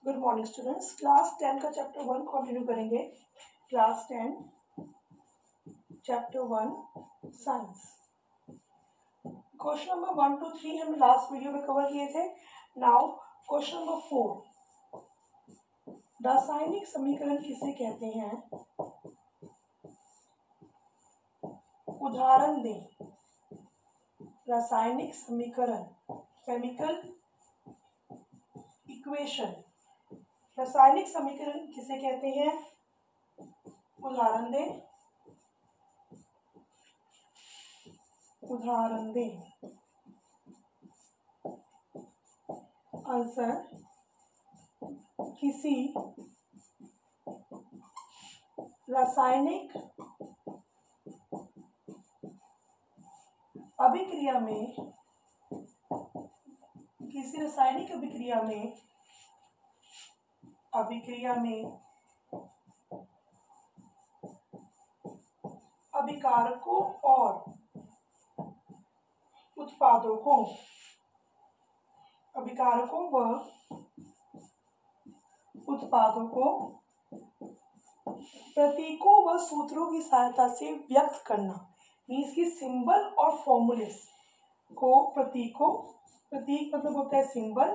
Good morning students. Class 10 का chapter 1 continue करेंगे। Class 10 chapter 1 science. Question number 1 to 3 हमने last video में cover किए थे। नाउ क्वेश्चन नंबर 4, रासायनिक समीकरण किसे कहते हैं? उदाहरण दें। रासायनिक समीकरण, केमिकल इक्वेशन, रासायनिक समीकरण किसे कहते हैं? उदाहरण दें। उदाहरण दें। आंसर, किसी रासायनिक अभिक्रिया में, किसी रासायनिक अभिक्रिया में अभिकारकों और उत्पादों को, अभिकारकों व उत्पादों को प्रतीकों व सूत्रों की सहायता से व्यक्त करना। मीन्स की सिंबल और फॉर्मूलेस को प्रतीक मतलब होता है सिंबल,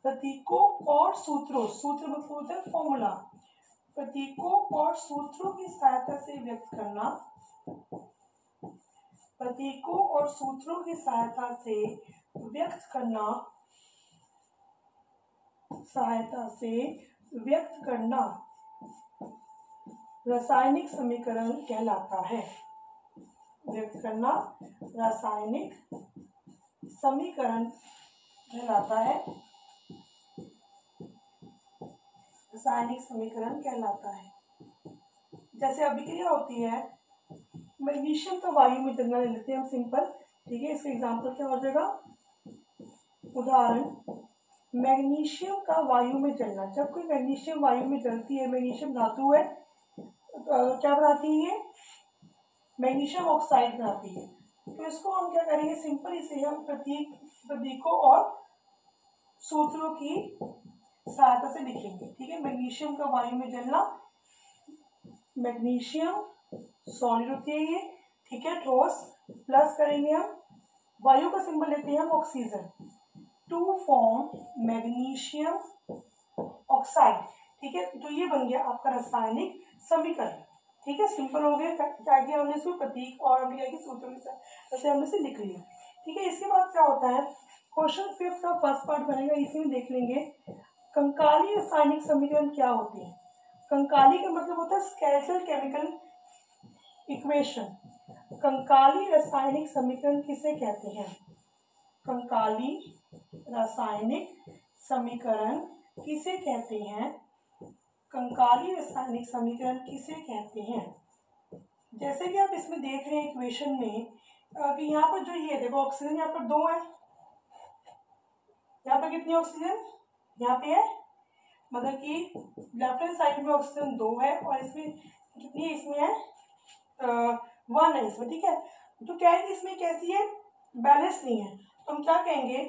प्रतीकों और सूत्रों, सूत्र मतलब होता है फॉर्मूला, प्रतीकों और सूत्रों की सहायता से व्यक्त करना। प्रतीकों और सूत्रों की सहायता से व्यक्त करना रासायनिक समीकरण कहलाता है। व्यक्त करना रासायनिक समीकरण कहलाता है। रासायनिक समीकरण कहलाता है। जैसे अभिक्रिया होती है, मैग्नीशियम का वायु में जलना ले लेते हैं हम सिंपल, ठीक है। इसका एग्जाम्पल क्या हो जाएगा? उदाहरण, मैग्नीशियम का वायु में जलना। जब कोई मैग्नीशियम वायु में जलती है, मैग्नीशियम धातु है, तो क्या बनाती है? मैग्नीशियम ऑक्साइड बनाती है। तो इसको हम क्या करेंगे? सिंपल इसे हम प्रतीकों और सूत्रों की सहायता से लिखेंगे, ठीक है। मैग्नीशियम का वायु में जलना, मैग्नीशियम सॉलिड होती है ये, ठीक है, ठोस, प्लस करेंगे हम वायु का सिंबल लेते हैं हम oxygen, to form magnesium oxide, ठीक है। तो ये बन गया आपका रासायनिक समीकरण, ठीक है। सिंपल हो गया। क्या किया हमने? इसको प्रतीक और हमने क्या किया? सूत्रों के साथ जैसे हमने से लिख लिया, ठीक है। इसके बाद क्या होता है? क्वेश्चन 5 का फर्स्ट पार्ट बनेगा, इसी में देख लेंगे कंकाली रासायनिक समीकरण क्या होते हैं। कंकाली का मतलब होता है स्केलेटल केमिकल इक्वेशन। कंकाली रासायनिक समीकरण किसे कहते हैं? कंकाली रासायनिक समीकरण किसे कहते हैं? कंकाली रासायनिक समीकरण किसे कहते हैं? जैसे कि आप इसमें देख रहे हैं इक्वेशन में कि यहाँ पर जो ये देखो ऑक्सीजन यहाँ पर 2 है, यहाँ पर कितनी ऑक्सीजन यहाँ पे है, मतलब कि लेफ्ट हैंड साइड में ऑक्सीजन 2 है और इसमें कितनी है? इसमें है 1 है इसमें, ठीक है। तो क्या है कि इसमें कैसी है? बैलेंस नहीं है। तो हम क्या कहेंगे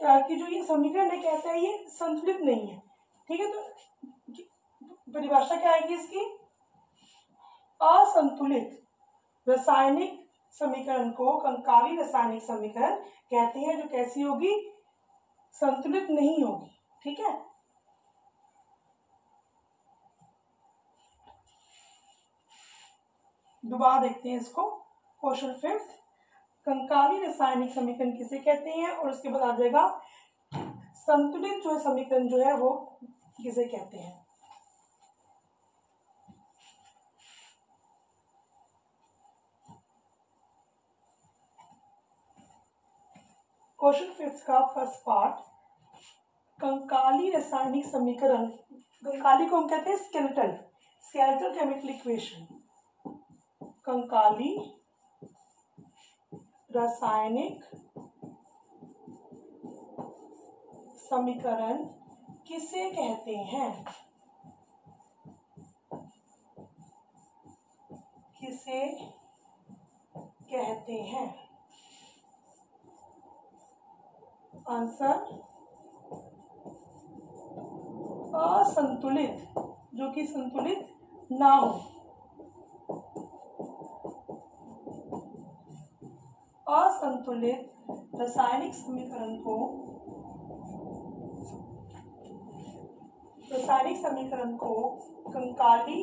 कि जो ये समीकरण है कैसा है? ये संतुलित नहीं है, ठीक है। तो परिभाषा क्या आएगी इसकी? असंतुलित रासायनिक समीकरण को कंकाली रासायनिक समीकरण कहते हैं, जो कैसी होगी? संतुलित नहीं होगी, ठीक है। दोबारा देखते हैं इसको। क्वेश्चन 5, कंकाली रासायनिक समीकरण किसे कहते हैं, और उसके बाद आ जाएगा संतुलित जो समीकरण जो है वो किसे कहते हैं। क्वेश्चन 5 का फर्स्ट पार्ट, कंकाली रासायनिक समीकरण, कंकाली को हम कहते हैं स्केलेटल केमिकल इक्वेशन। कंकाली रासायनिक समीकरण किसे कहते हैं? किसे कहते हैं? आंसर, असंतुलित, जो कि संतुलित ना हो, असंतुलित रासायनिक समीकरण को कंकाली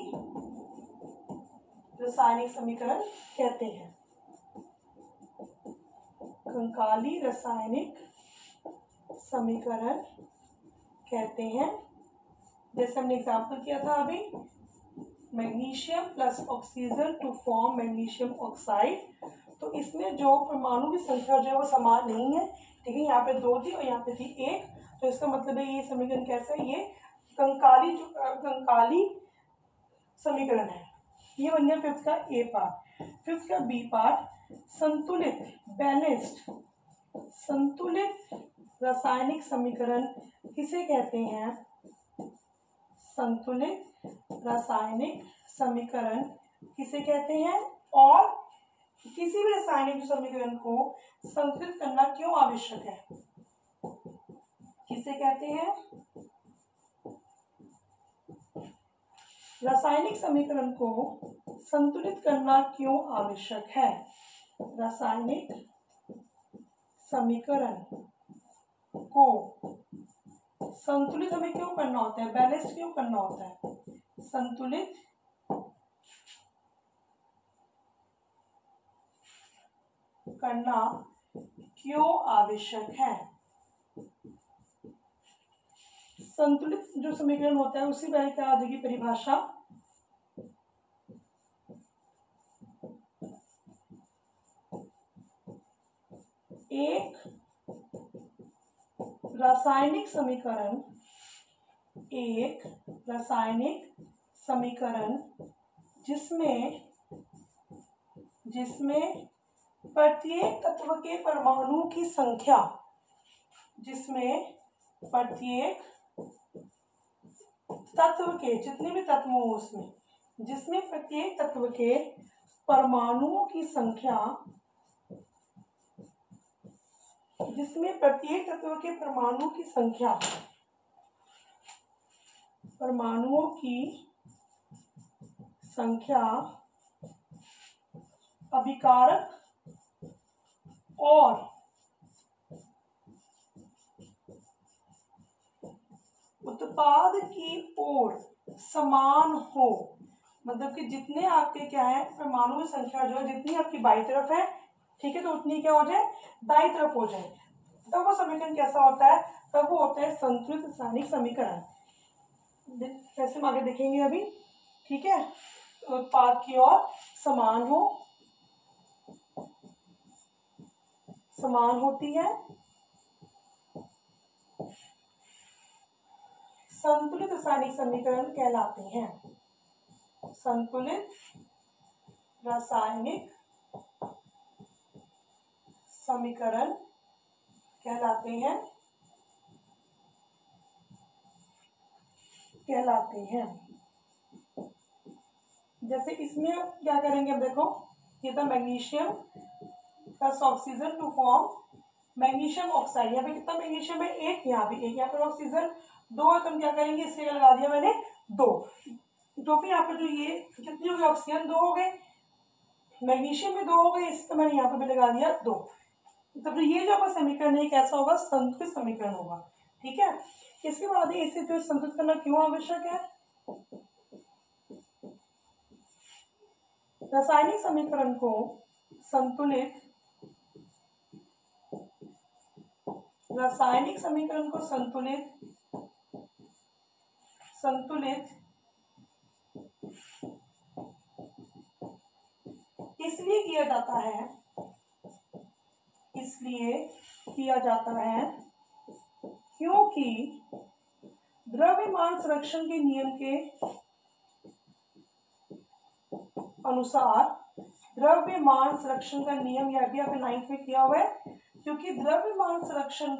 रासायनिक समीकरण कहते हैं। कंकाली रासायनिक समीकरण कहते हैं। जैसे हमने एग्जाम्पल किया था अभी, magnesium plus oxygen to form magnesium oxide. तो इसमें जो परमाणु की संख्या जो है वो समान नहीं है, ठीक है। यहाँ पे 2 थी और यहाँ पे थी 1, तो इसका मतलब है ये समीकरण कैसा है, ये कंकाली समीकरण है। ये बन गया 5th का ए पार्ट। 5th का बी पार्ट, संतुलित बैलेंस्ड संतुलित रासायनिक समीकरण किसे कहते हैं? संतुलित रासायनिक समीकरण किसे कहते हैं? और किसी भी रासायनिक समीकरण को संतुलित करना क्यों आवश्यक है? किसे कहते हैं? रासायनिक समीकरण को संतुलित करना क्यों आवश्यक है? रासायनिक समीकरण को संतुलित हमें क्यों करना होता है? बैलेंस क्यों करना होता है? संतुलित करना क्यों आवश्यक है? संतुलित जो समीकरण होता है उसी बारे क्या आ जाएगी परिभाषा? एक रासायनिक समीकरण जिसमें प्रत्येक तत्व के परमाणु की संख्या, जिसमें प्रत्येक तत्व के जितने भी तत्व हो उसमें, जिसमें प्रत्येक तत्व के परमाणुओं की संख्या, जिसमें प्रत्येक तत्व के परमाणु की संख्या, परमाणुओं की संख्या अभिकारक और उत्पाद की ओर समान हो। मतलब कि जितने आपके क्या है परमाणु की संख्या जो है जितनी आपकी बाई तरफ है, ठीक है, तो उतनी क्या हो जाए दाई तरफ हो जाए। तब वो समीकरण कैसा होता है? तब वो होता है संतुलित रासायनिक समीकरण। कैसे हम आगे देखेंगे अभी, ठीक है। उत्पाद की ओर समान हो, समान होती है। संतुलित रासायनिक समीकरण कहलाते हैं। संतुलित रासायनिक समीकरण कहलाते हैं। जैसे इसमें क्या करेंगे, अब देखो ये था magnesium plus oxygen to form magnesium oxide. यहाँ पे कितना मैग्नीशियम है? 1, यहाँ भी 1, यहाँ पर ऑक्सीजन 2 है, तो हम क्या करेंगे इससे लगा दिया मैंने 2, तो फिर यहाँ पर जो ये कितनी हो गई ऑक्सीजन 2 हो गए, मैग्नीशियम में 2 हो गए, इसको मैंने यहाँ पर भी लगा दिया 2। तब ये जो आपका समीकरण है कैसा होगा? संतुलित समीकरण होगा, ठीक है। इसके बाद इसे जो संतुलित करना क्यों आवश्यक है? रासायनिक समीकरण को संतुलित इसलिए किया जाता है क्योंकि द्रव्यमान संरक्षण के नियम के अनुसार, द्रव्यमान संरक्षण का नियम यह भी आपने 9th में किया हुआ है, क्योंकि द्रव्यमान संरक्षण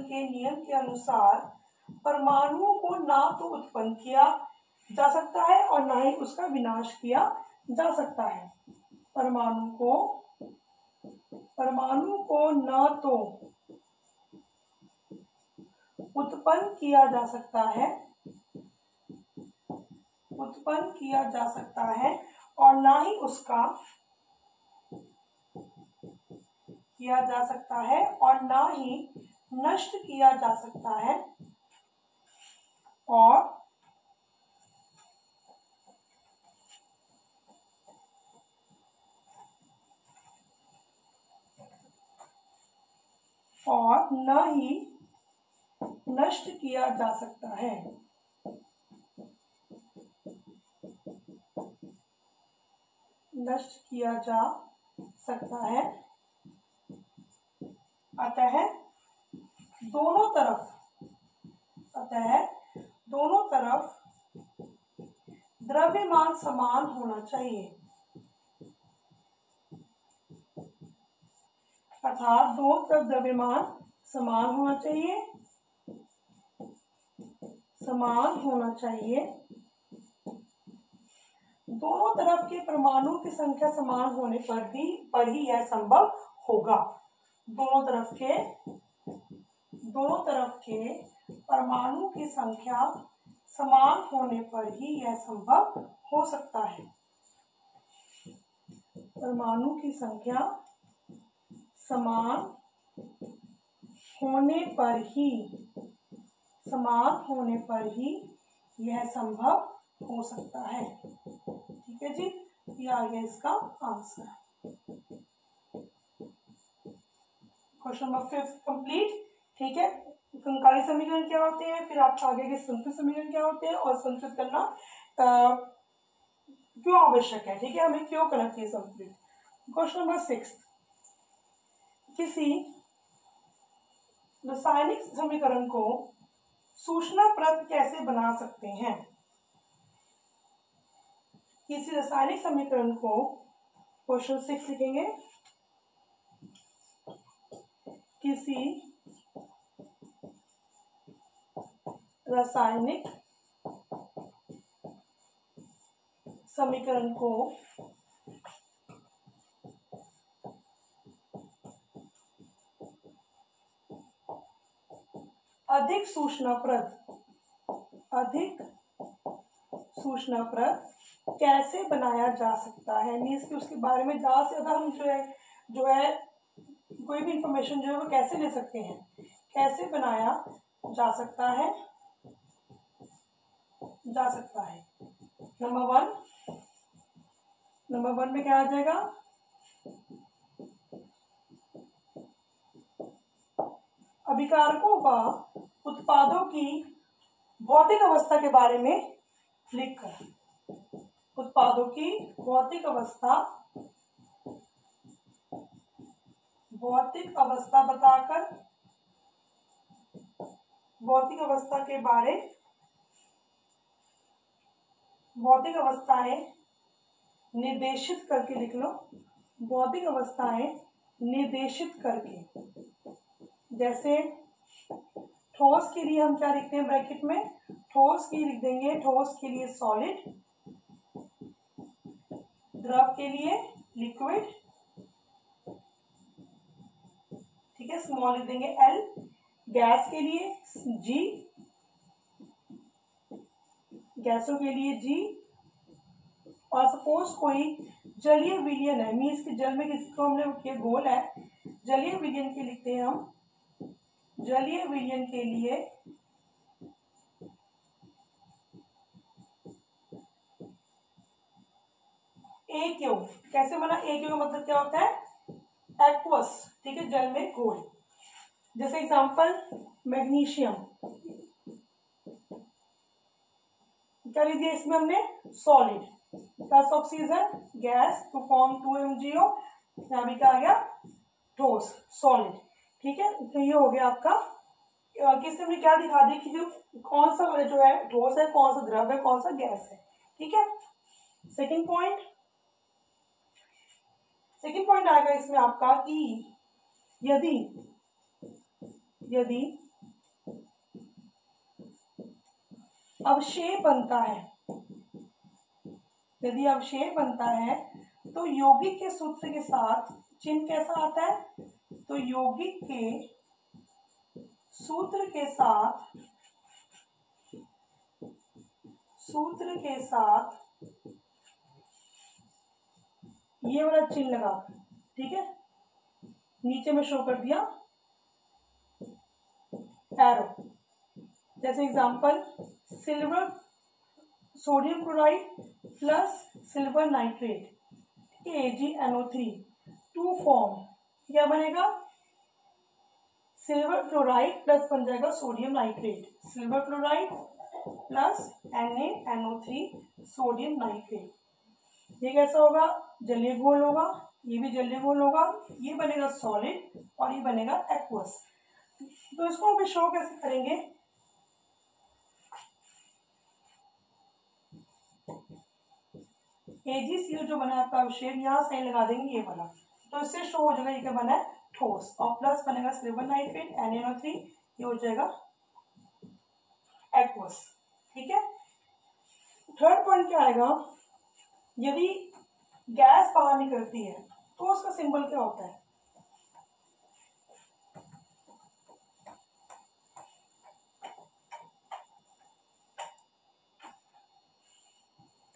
के नियम के अनुसार परमाणुओं को ना तो उत्पन्न किया जा सकता है और ना ही उसका विनाश किया जा सकता है। परमाणु को ना तो उत्पन्न किया जा सकता है, उत्पन्न किया जा सकता है, और ना ही उसका किया जा सकता है, और ना ही नष्ट किया जा सकता है, और न ही नष्ट किया जा सकता है। नष्ट किया जा सकता है। अतः दोनों तरफ द्रव्यमान समान होना चाहिए, अर्थात दोनों तरफ द्रव्यमान समान होना चाहिए, समान होना चाहिए। दोनों तरफ के परमाणु की संख्या समान होने पर ही यह संभव होगा। दोनों तरफ के परमाणु की संख्या समान होने पर ही यह संभव हो सकता है। परमाणु की संख्या समान होने पर ही यह संभव हो सकता है। ठीक है जी, ये आ गया इसका आंसर। Question number 5 complete. ठीक है, कंकाली समीकरण क्या होते हैं, फिर आप आगे के संतुलित समीकरण क्या होते हैं, और संतुलित करना क्यों आवश्यक है, ठीक है, हमें क्यों करना चाहिए संतुलित। क्वेश्चन नंबर 6, किसी रासायनिक समीकरण को सूचनाप्रद कैसे बना सकते हैं। किसी रासायनिक समीकरण को, क्वेश्चन 6 लिखेंगे, किसी रासायनिक समीकरण को अधिक सूचनाप्रद कैसे बनाया जा सकता है। मीन्स कि उसके बारे में ज़्यादा से ज़्यादा हम जो है कोई भी इंफॉर्मेशन जो है वो कैसे ले सकते हैं, कैसे बनाया जा सकता है। नंबर वन में क्या आ जाएगा, अभिकारकों व उत्पादों की भौतिक अवस्था के बारे में लिखकर, उत्पादों की भौतिक अवस्था बताकर, भौतिक अवस्थाएं निर्देशित करके लिख लो, भौतिक अवस्थाएं निर्देशित करके। जैसे ठोस के लिए हम क्या लिखते हैं ब्रैकेट में, ठोस की लिख देंगे, ठोस के लिए सॉलिड, द्रव के लिए लिक्विड, ठीक है, स्मॉल लिख देंगे एल, गैस के लिए जी, गैसों के लिए जी। और सपोज कोई जलीय विलयन है, मीन्स कि जल में किसी को हमने किया घोल है, जलीय विलयन के लिखते हैं हम, जलीय विलयन के लिए एक्यू। कैसे बना एक्यू का मतलब क्या होता है, एक्वस, ठीक है, जल में घोल। जैसे एग्जांपल मैग्नीशियम, क्या लिख दिया इसमें हमने, solid plus oxygen gas to form 2MgO, यहाँ भी क्या आ गया, ठोस सॉलिड। ठीक है, तो ये हो गया आपका, किससे हमने क्या दिखा दिया कि जो कौन सा जो है ठोस है, कौन सा द्रव है, कौन सा गैस है। ठीक है, सेकंड पॉइंट आएगा इसमें आपका कि यदि अवशेष बनता है, तो यौगिक के सूत्र के साथ चिन्ह कैसा आता है, तो यौगिक के सूत्र के साथ ये वाला चिन्ह लगा, ठीक है, नीचे में शो कर दिया एरो। जैसे example silver sodium chloride plus silver nitrate, AgNO3 to form, क्या बनेगा, सिल्वर क्लोराइड प्लस बन जाएगा sodium nitrate, silver chloride plus NaNO3 sodium nitrate. ये कैसा होगा, जलीय घोल होगा, ये भी जलीय घोल होगा, ये बनेगा सॉलिड और ये बनेगा एक्वस। तो इसको हम शो कैसे करेंगे, AgCl जो बना है आपका अवशेष, यहाँ साइन लगा देंगे ये वाला, तो इससे शो हो जाएगा ये क्या बना है, ठोस, और प्लस बनेगा सिल्वर नाइट्रेट NaNO3, ये हो जाएगा एक्वस। ठीक है, थर्ड पॉइंट क्या आएगा, यदि गैस बाहर निकलती है तो उसका सिंबल क्या होता है,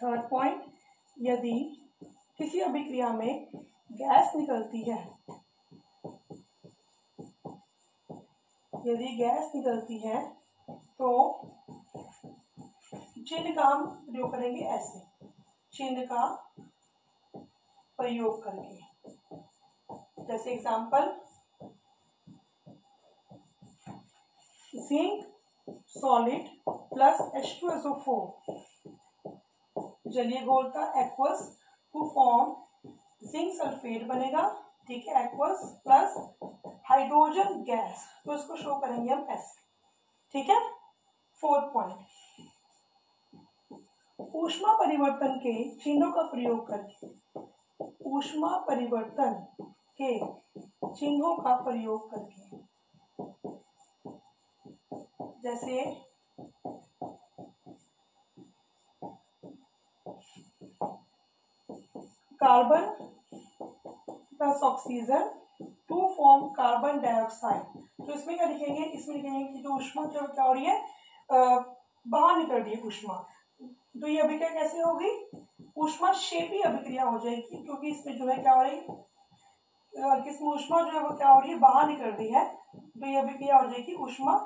थर्ड पॉइंट, यदि किसी अभिक्रिया में गैस निकलती है, यदि गैस निकलती है तो चिन्ह का हम प्रयोग करेंगे, ऐसे चिन्ह का प्रयोग करके। जैसे example zinc solid plus H2SO4 जलीय घोल का aqueous to form zinc sulphate बनेगा, ठीक है, एक्वस प्लस हाइड्रोजन गैस, तो इसको शो करेंगे हम ऐसे। ठीक है, फोर्थ पॉइंट, ऊष्मा परिवर्तन के चिन्हों का प्रयोग करके, ऊष्मा परिवर्तन के चिन्हों का प्रयोग करके, जैसे carbon plus oxygen to form carbon dioxide, तो इसमें क्या लिखेंगे, इसमें लिखेंगे कि जो ऊष्मा क्या हो रही है, बाहर निकल रही है ऊष्मा, तो ये अभिक्रिया कैसे होगी, ऊष्मा क्षेपी अभिक्रिया हो जाएगी, क्योंकि इसमें जो है क्या हो रही है, किसमें ऊष्मा जो है वो क्या हो रही है, बाहर निकल रही है, तो ये अभिक्रिया हो जाएगी ऊष्मा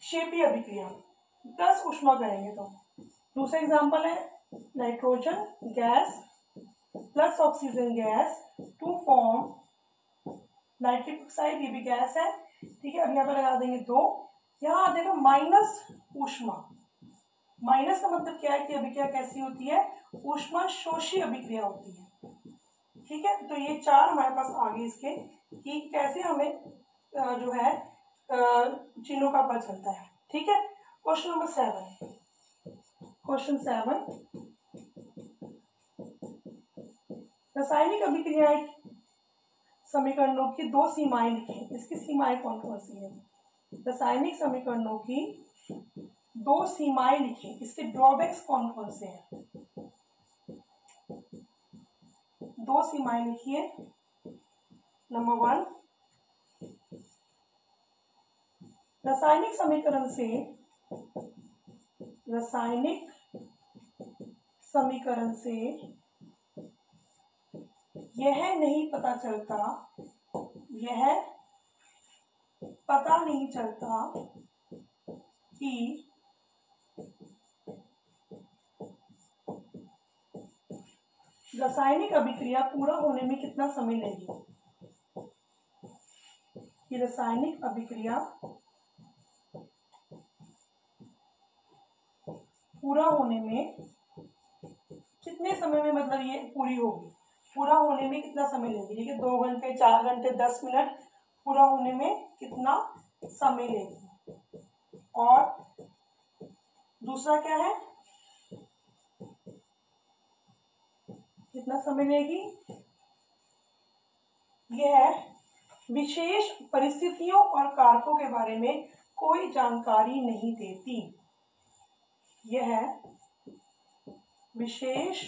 क्षेपी अभिक्रिया, प्लस ऊष्मा करेंगे तो। दूसरा एग्जांपल है nitrogen gas plus oxygen gas to form nitric oxide, ये भी गैस है, ठीक है। अब यहाँ पर लगा देंगे 2, यहाँ आ जाएगा माइनस ऊष्मा, माइनस का मतलब क्या है कि अभिक्रिया कैसी होती है, ऊष्मा शोषी अभिक्रिया होती है। ठीक है, तो ये 4 हमारे पास आ गए इसके कि कैसे हमें जो है चिन्हों का पता चलता है। ठीक है, क्वेश्चन नंबर 7, क्वेश्चन 7, रासायनिक अभिक्रियाएं समीकरणों की 2 सीमाएं लिखें, इसकी सीमाएं कौन कौन सी है, रासायनिक समीकरणों की 2 सीमाएं लिखें, इसके ड्रॉबैक्स कौन कौन से हैं, 2 सीमाएं लिखिए। नंबर 1, रासायनिक समीकरण से यह नहीं पता चलता, यह पता नहीं चलता कि रासायनिक अभिक्रिया पूरा होने में कितना समय लेगी, कि रासायनिक अभिक्रिया पूरा होने में कितने समय में, मतलब ये पूरी होगी, पूरा होने में कितना समय लेगी, ठीक है, 2 घंटे 4 घंटे 10 मिनट, पूरा होने में कितना समय लेगी। और दूसरा क्या है, कितना समय लेगी, यह विशेष परिस्थितियों और कारकों के बारे में कोई जानकारी नहीं देती, यह विशेष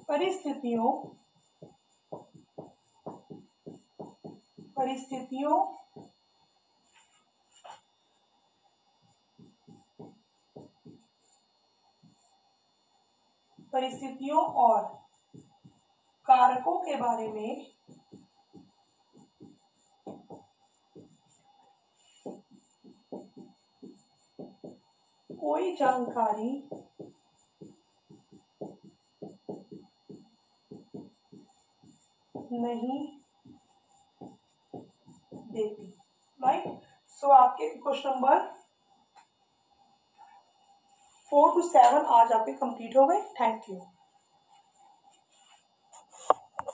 परिस्थितियों परिस्थितियों और कारकों के बारे में कोई जानकारी नहीं देती। राइट, सो आपके क्वेश्चन नंबर 4 to 7 आज आपके कंप्लीट हो गए। Thank you.